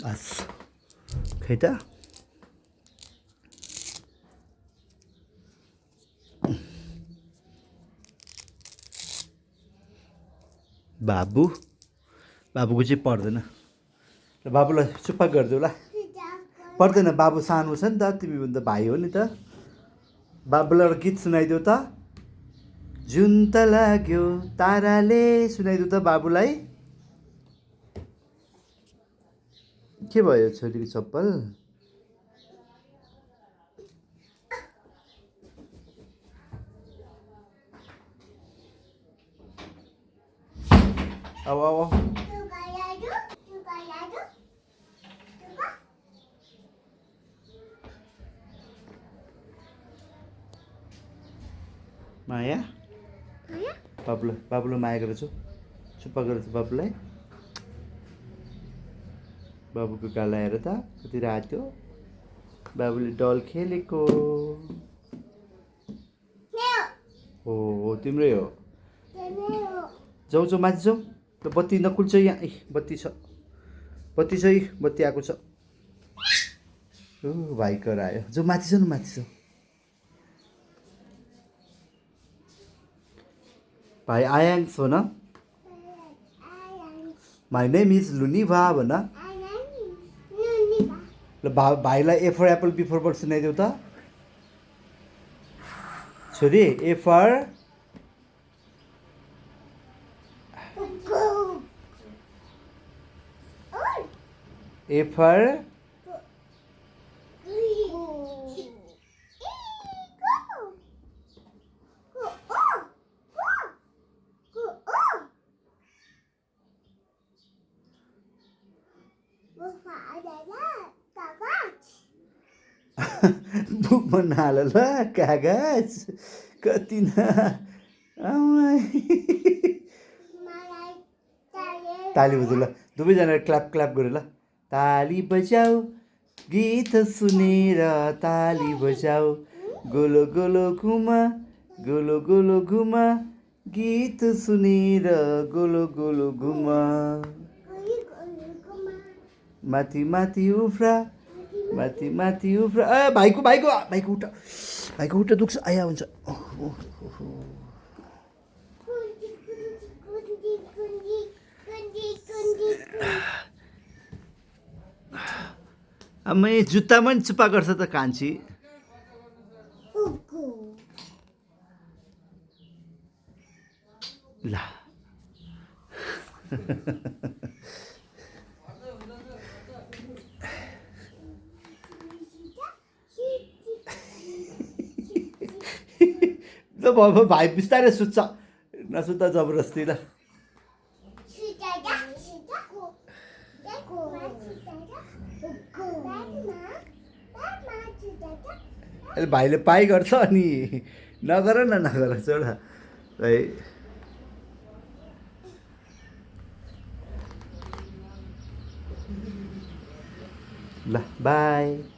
हस् खै त बाबुको चाहिँ पर्दैन र बाबुलाई चुप्पा गरिदेऊ ल पर्दैन बाबु सानो छ नि त तिमीभन्दा भाइ हो नि त बाबुलाई एउटा गीत सुनाइदेऊ त जुन त लाग्यो ताराले सुनाइदेऊ त बाबुलाई के भयो छोरीको चप्पल अब माया बाबुलाई माया गरेछु चुप्पा गरेछु बाबुलाई बाबुको गाला हेर त कति रातो बाबुले डल खेलेको हो तिम्रै हो जाऊ जाऊ माथि जाऊ ल बत्ती नकुल्छ यहाँ बत्ती छ बत्ती आएको छ भाइ कर आयो जाऊ माथि जाऊ न माथि जाऊ भाइ आयांश हो न माई नेम इज लुनिभा भन ल भाइलाई A for apple B for bird सुनाइदेऊ त छोरी ए फर A for बुकमा नहाल ल कागज कति न ताली बजाऊ ल दुवैजना क्ल्याप गऱ्यो ल ताली बजाऊ गीत सुनेर ताली बजाऊ गोलो गोलो घुमा गीत सुनेर गोलो गोलो घुमा माथि माथि उफ्रा भाइको खुट्टा दुख्छ आया हुन्छ आमै जुत्तामा नि चुप्पा गर्छ त कान्छी ल भाइ बिस्तारै सुत्छ नसुत्दा जबरजस्ती ल अहिले भाइले पाइ गर्छ अनि नगर छोड है ल बाई